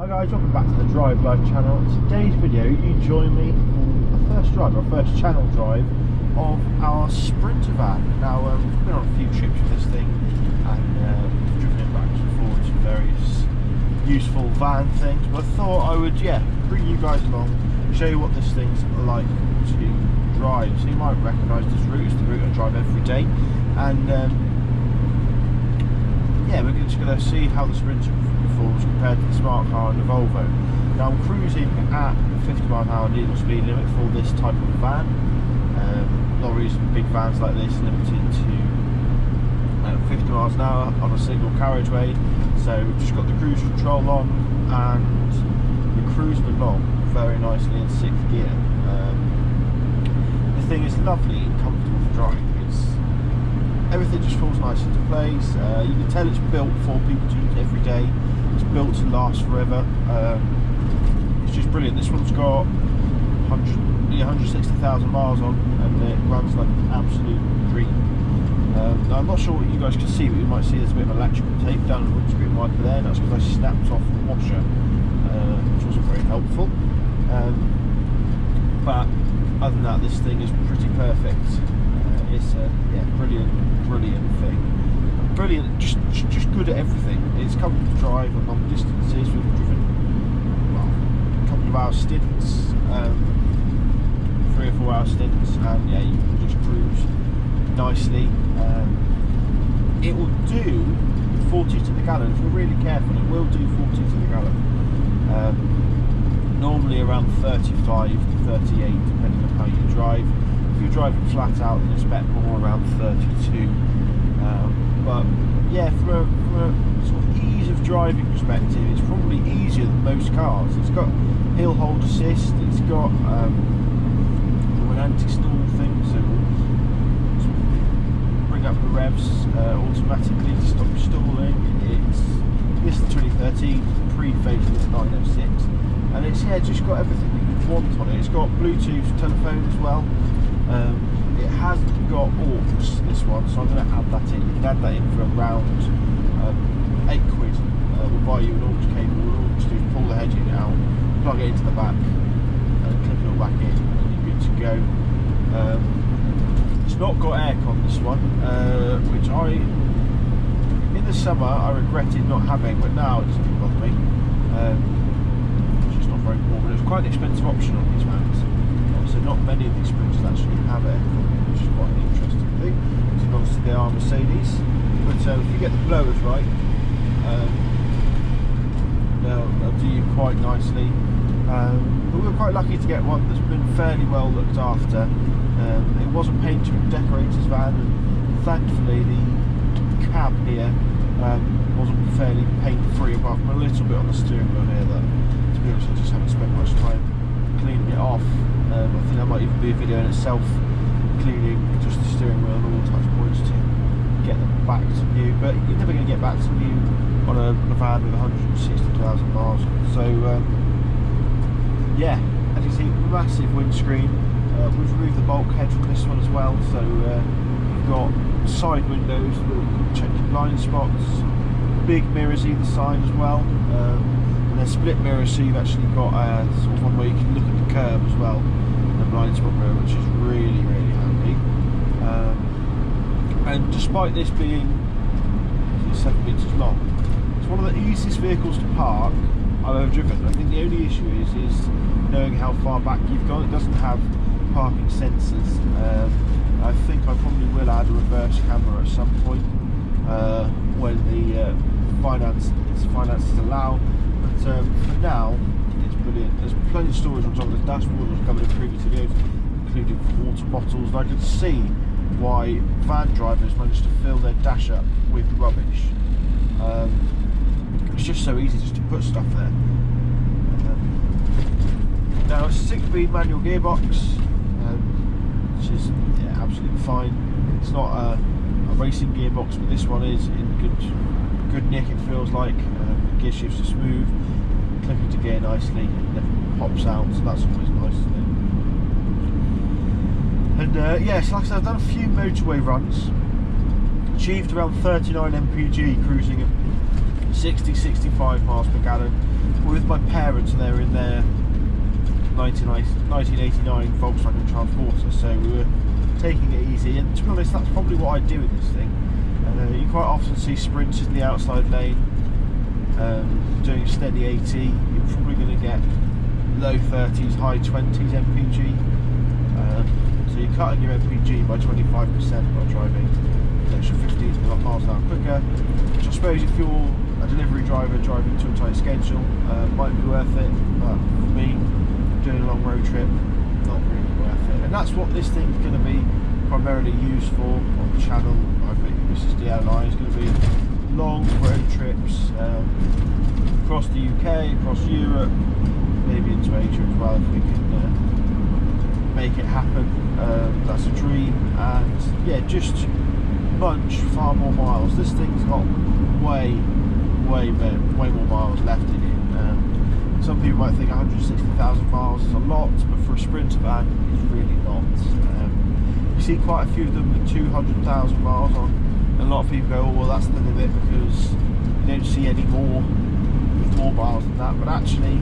Hi guys, welcome back to the Drive Life channel. In today's video you join me for a first drive, our first channel drive of our Sprinter van. Now we've been on a few trips with this thing and we've driven it backwards and forwards to various useful van things, but I thought I would bring you guys along, show you what this thing's like to drive. So you might recognise this route, it's the route I drive every day, and we're just going to see how the Sprinter performs compared to the smart car and the Volvo. Now I'm cruising at 50 mph legal speed limit for this type of van. Lorries and big vans like this limited to 50 miles an hour on a single carriageway. So we've just got the cruise control on and we're cruising along very nicely in 6th gear. The thing is lovely and comfortable to drive. Everything just falls nice into place. You can tell it's built for people to use every day. It's built to last forever. It's just brilliant. This one's got 160,000 miles on and it runs like an absolute dream. Now I'm not sure what you guys can see, but you might see there's a bit of electrical tape down the windscreen wiper there. That's because I snapped off the washer, which wasn't very helpful. But other than that, this thing is pretty perfect. It's a brilliant thing. Brilliant, just good at everything. It's comfortable to drive on long distances. We've driven a couple of hour stints, 3 or 4 hour stints, and you can just cruise nicely. It will do 40 to the gallon if you're really careful. It will do 40 to the gallon. Normally around 35 to 38, depending on how you drive. If you're driving flat out, then expect more around 32. But yeah, from a sort of ease of driving perspective, it's probably easier than most cars. It's got hill hold assist, it's got an anti-stall thing, so it'll sort of bring up the revs automatically to stop stalling. This is the 2013 pre-facelift 906, and it's just got everything that you want on it. It's got Bluetooth telephone as well. It hasn't got aux, this one, so I'm going to add that in. You can add that in for around £8. We'll buy you an aux cable. All you do is pull the head unit out, plug it into the back, and clip it all back in, and you're good to go. It's not got aircon, this one, which in the summer I regretted not having, but now it doesn't bother me. It's just not very warm, and it's quite an expensive option on these vans. So not many of these Sprinters actually have aircon, which is quite an interesting thing, because obviously they are Mercedes. But if you get the blowers right, they'll do you quite nicely. But we were quite lucky to get one that's been fairly well looked after. It was a painter and decorator's van, and thankfully the cab here wasn't fairly paint-free, apart from a little bit on the steering wheel here that, to be honest, I just haven't spent much time cleaning it off. I think that might even be a video in itself, cleaning just the steering wheel and all the touch points to get them back to new. But you're never going to get back to new on a van with 160,000 miles. So as you see, massive windscreen. We've removed the bulkhead from this one as well, so you've got side windows that you can check your blind spots, big mirrors either side as well. And they're split mirrors, so you've actually got sort of one where you can look at the curb as well, the blind spot mirror, which is really handy. And despite this being 7 metres long, it's one of the easiest vehicles to park I've ever driven. I think the only issue is knowing how far back you've gone. It doesn't have parking sensors. I think I probably will add a reverse camera at some point when the finances allow. But for now, it's brilliant. There's plenty of storage on top of the dashboard, as covered in previous videos, including water bottles. And I can see why van drivers manage to fill their dash up with rubbish. It's just so easy just to put stuff there. Now it's a 6-speed manual gearbox, which is absolutely fine. It's not a racing gearbox, but this one is in good nick. It feels like the gear shifts are smooth, click into gear nicely, it never pops out, so that's always nice, isn't it? And so like I said, I've done a few motorway runs, achieved around 39 mpg, cruising at 60-65 miles per gallon with my parents, and they were in their 1989 Volkswagen Transporter, so we were taking it easy. And to be honest, that's probably what I do in this thing. You quite often see sprinters in the outside lane doing steady 80. You're probably going to get low 30s, high 20s MPG. So you're cutting your MPG by 25% by driving an extra 15 miles an hour quicker, which I suppose if you're a delivery driver driving to a tight schedule might be worth it, but for me, doing a long road trip, not really worth it. And that's what this thing's going to be primarily used for on the channel. I think this is DLI, it's going to be long road trips across the UK, across Europe, maybe into Asia as well if we can make it happen. That's a dream. And yeah, just bunch far more miles. This thing's got way more miles left in it. Some people might think 160,000 miles is a lot, but for a Sprinter van, it's really not. You see quite a few of them with 200,000 miles on, and a lot of people go, oh well, that's the limit, because you don't see any more with more miles than that. But actually,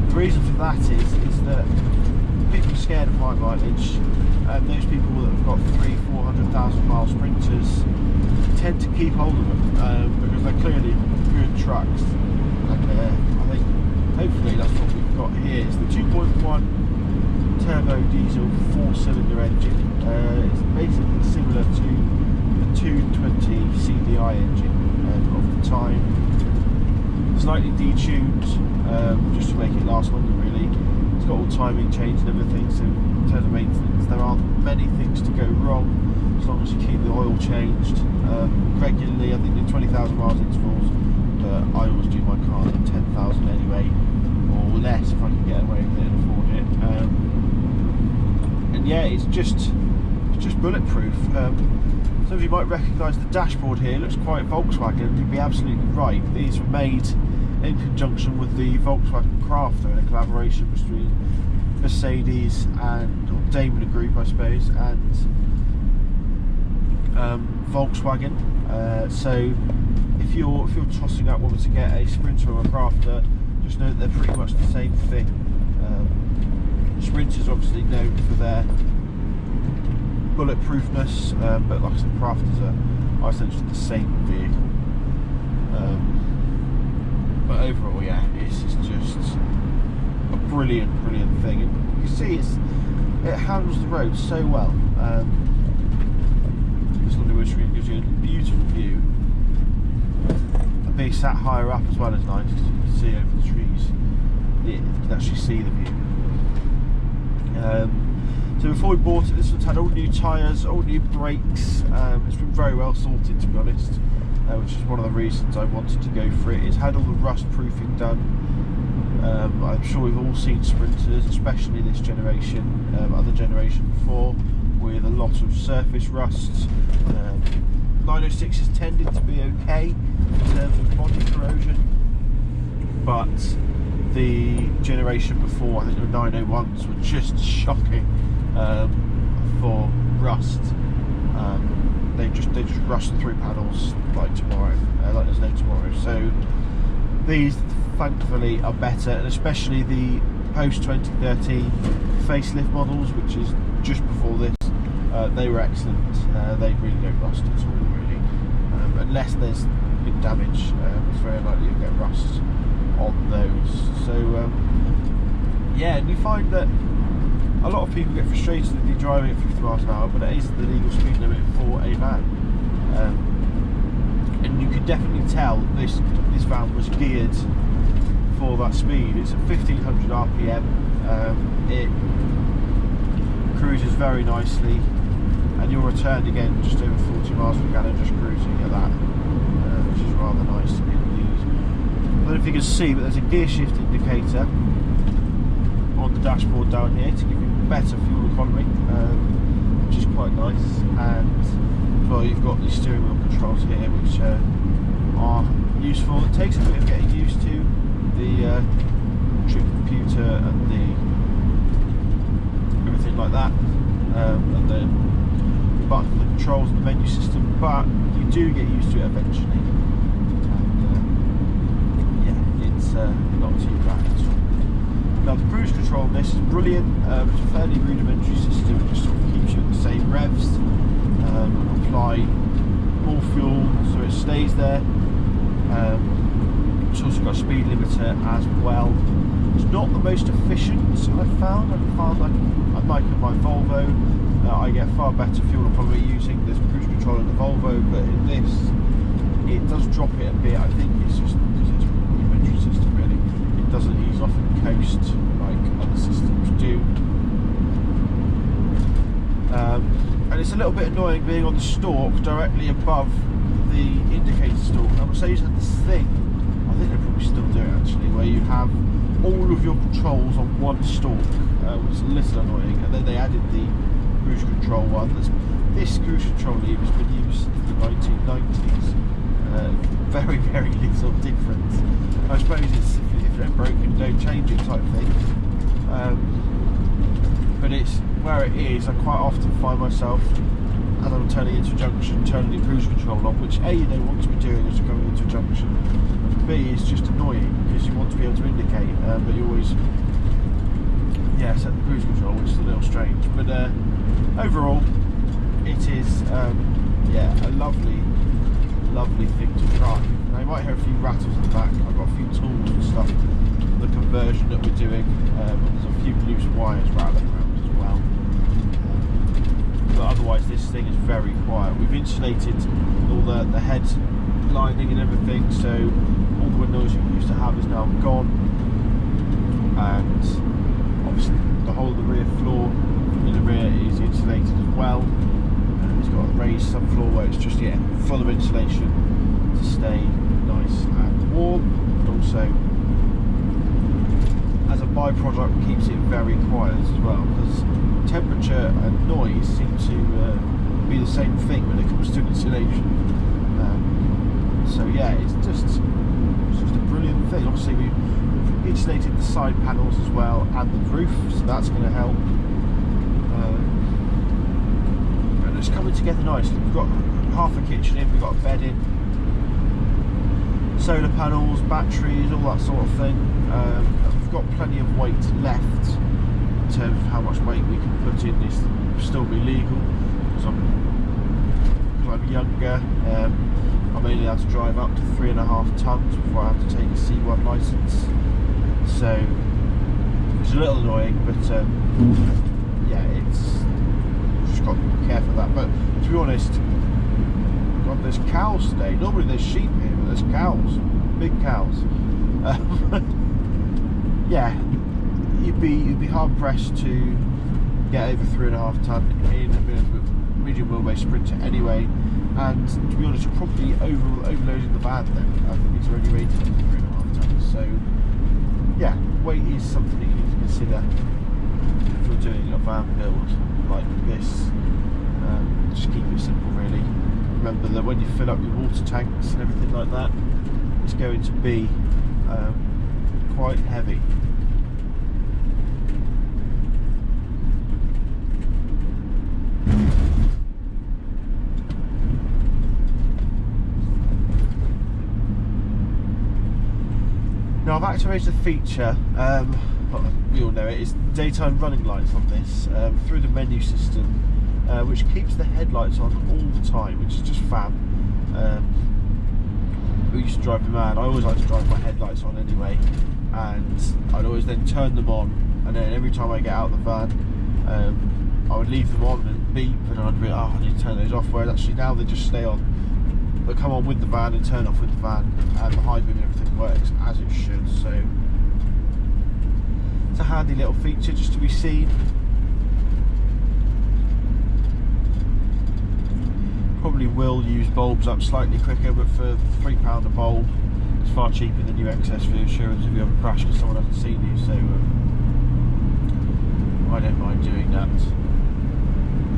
the reason for that is that people are scared of high mileage, and those people that have got 300,000-400,000 mile Sprinters tend to keep hold of them because they're clearly good trucks. And I think hopefully that's what we've got here. It's the 2.1 turbo diesel 4-cylinder engine. It's basically similar to the 220 CDI engine of the time. Slightly detuned just to make it last longer, really. It's got all timing chains and everything, so in terms of maintenance there aren't many things to go wrong as long as you keep the oil changed regularly. I think in 20,000 miles intervals, but I always do my car at 10,000 anyway, or less if I can get away with it and afford it. And yeah, it's just bulletproof. Some of you might recognise the dashboard here. It looks quite Volkswagen. You'd be absolutely right. These were made in conjunction with the Volkswagen Crafter in a collaboration between Mercedes and Daimler Group, I suppose, and Volkswagen. So if you're tossing up whether to get a Sprinter or a Crafter, just know that they're pretty much the same thing. Sprinters obviously known for their bulletproofness, but like I said, Crafters are essentially the same vehicle. But overall, yeah, this is just a brilliant thing. And you can see it handles the road so well. This lovely windscreen gives you a beautiful view. And being sat higher up as well is nice, because you can see over the trees. You can actually see the view. So before we bought it, this one's had all new tyres, all new brakes. It's been very well sorted, to be honest, which is one of the reasons I wanted to go for it. It's had all the rust proofing done. I'm sure we've all seen Sprinters, especially this generation, other generation before, with a lot of surface rust. 906 has tended to be okay in terms of body corrosion, but the generation before, I think the 901s were just shocking for rust. They just rust through panels like tomorrow, like there's no tomorrow. So these thankfully are better, and especially the post 2013 facelift models, which is just before this, they were excellent. They really don't rust at all, really, unless there's big damage. It's very likely you'll get rust on those. So yeah, and you find that a lot of people get frustrated if you're driving at 50 miles an hour, but it is the legal speed limit for a van. And you can definitely tell this van was geared for that speed. It's at 1500 RPM. It cruises very nicely, and you'll return again just over 40 miles per gallon just cruising at that, which is rather nice indeed. I don't know if you can see, but there's a gear shift indicator on the dashboard down here to give you better fuel economy, which is quite nice. And well, you've got the steering wheel controls here, which are useful. It takes a bit of getting used to the trip computer and the everything like that, and the button controls and the menu system, but you do get used to it eventually. And yeah, it's not too bad. control on this is brilliant. It's a fairly rudimentary system. It just sort of keeps you at the same revs. Apply more fuel so it stays there. It's also got a speed limiter as well. It's not the most efficient, I've found. Unlike in my Volvo, I get far better fuel probably using this cruise control in the Volvo, but in this, it does drop it a bit. I think it's just because it's a rudimentary system, really. It doesn't ease off and coast like other systems do. And it's a little bit annoying being on the stalk directly above the indicator stalk. I would say you had this thing, I think they probably still do it actually, where you have all of your controls on one stalk, which is a little annoying, and then they added the cruise control one. This cruise control lever has been used since the 1990s. Very, very little difference. I suppose it's if they're broken, don't change it type thing. But it's where it is. I quite often find myself, as I'm turning into a junction, turning the cruise control on, which A, you don't want to be doing as you're going into a junction, and B, is just annoying because you want to be able to indicate, but you always set the cruise control, which is a little strange. But overall, it is a lovely thing to try. Now you might hear a few rattles in the back. I've got a few tools and stuff for the conversion that we're doing. There's a few loose wires rattling around as well. But otherwise this thing is very quiet. We've insulated all the head lining and everything, so all the wind noise we used to have is now gone, and obviously the whole of the rear floor in the rear is insulated as well. It's got a raised subfloor where it's just full of insulation to stay nice and warm, and also as a byproduct keeps it very quiet as well, because temperature and noise seem to be the same thing when it comes to insulation. So yeah, it's just a brilliant thing. Obviously we've insulated the side panels as well and the roof, so that's going to help. And it's coming together nicely. We've got half a kitchen in, we've got a bed in, solar panels, batteries, all that sort of thing. We've got plenty of weight left in terms of how much weight we can put in this to still be legal, because I'm younger. I'm only allowed to drive up to 3.5 tons before I have to take a C1 licence, so it's a little annoying, but it's just got to be careful of that. But to be honest, God, there's cows today. Normally there's sheep here, but there's cows, big cows. You'd be hard pressed to get over 3.5 ton in a medium wheelbase Sprinter anyway. And to be honest, you're probably overloading the van then. I think it's already rated at 3.5 tons. So yeah, weight is something that you need to consider if you're doing a van build like this. Just keep it simple really. Remember that when you fill up your water tanks and everything like that, it's going to be quite heavy. Now I've activated a feature, we all know it, is daytime running lights on this through the menu system, which keeps the headlights on all the time, which is just fab. It used to drive me mad. I always like to drive my headlights on anyway, and I'd always then turn them on, and then every time I get out of the van, I would leave them on and beep, and I'd be I need to turn those off, whereas actually now they just stay on. But come on with the van and turn off with the van, and the high beam and everything works as it should. So it's a handy little feature just to be seen. Probably will use bulbs up slightly quicker, but for £3 a bulb, it's far cheaper than your excess for insurance if you have a crash because someone hasn't seen you. So I don't mind doing that.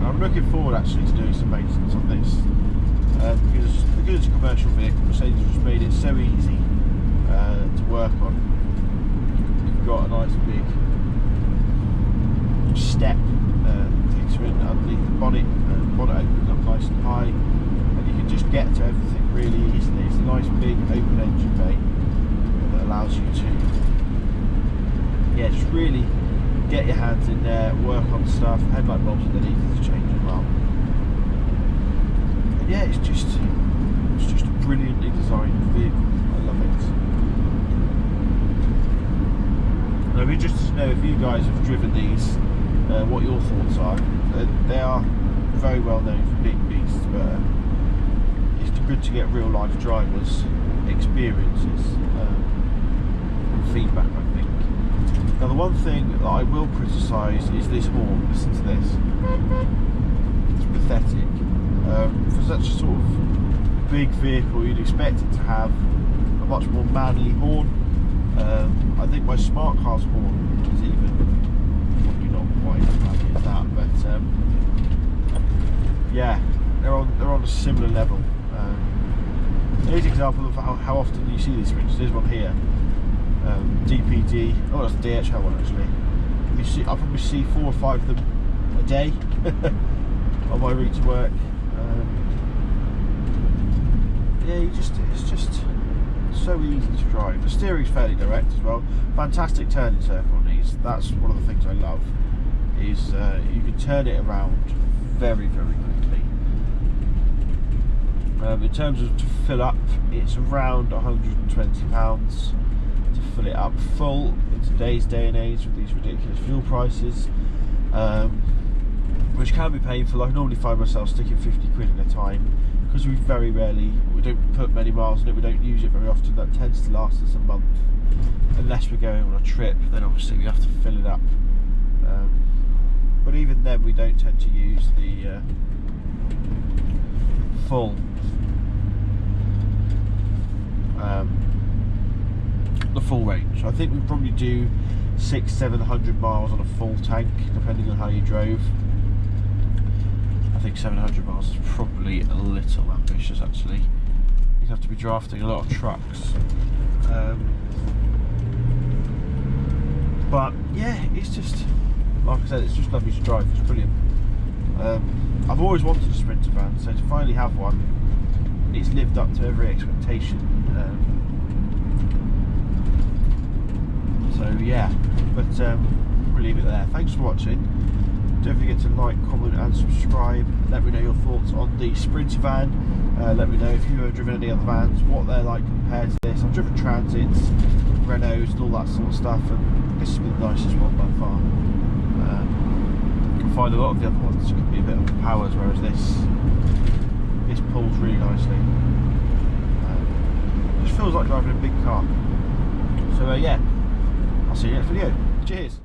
I'm looking forward actually to doing some maintenance on this. Because it's a commercial vehicle, Mercedes has made it so easy to work on. You've got a nice big step takes you in underneath the bonnet, and the bonnet opens up nice and high, and you can just get to everything really easily. It's a nice big open engine bay that allows you to just really get your hands in there, work on stuff. Headlight bulbs are then easy to change as well. And yeah, it's just a brilliantly designed vehicle. I love it. And I'd be interested to know if you guys have driven these, what your thoughts are. They are very well known for being beasts, but it's good to get real life drivers' experiences and feedback, I think. Now the one thing that I will criticise is this horn. Listen to this. It's pathetic. For such a sort of big vehicle, you'd expect it to have a much more manly horn. I think my smart car's horn is even probably not quite as manly as that, but yeah, they're on a similar level. Here's an example of how often you see these switches. There's one here. DPD. Oh, that's the DHL one actually. I probably see 4 or 5 of them a day on my route to work. Yeah, it's just so easy to drive. The steering's fairly direct as well. Fantastic turning circle on these. That's one of the things I love. Is you can turn it around very, very quickly. In terms of to fill up, it's around £120 to fill it up full in today's day and age with these ridiculous fuel prices, which can be painful. I normally find myself sticking 50 quid at a time because we don't put many miles on it, we don't use it very often. That tends to last us a month unless we're going on a trip, then obviously we have to fill it up, but even then we don't tend to use the full range. I think we probably do 600-700 miles on a full tank, depending on how you drove. I think 700 miles is probably a little ambitious actually. You'd have to be drafting a lot of trucks. But yeah, it's just, like I said, it's just lovely to drive. It's brilliant. I've always wanted a Sprinter van, so to finally have one, it's lived up to every expectation. So yeah, but we'll leave it there. Thanks for watching. Don't forget to like, comment and subscribe. Let me know your thoughts on the Sprinter van. Let me know if you've ever driven any other vans, what they're like compared to this. I've driven Transits, Renaults and all that sort of stuff, and this has been the nicest one by far. You can find a lot of the other ones can be a bit overpowered, whereas this pulls really nicely. Just feels like driving a big car. So yeah, I'll see you next video. Cheers.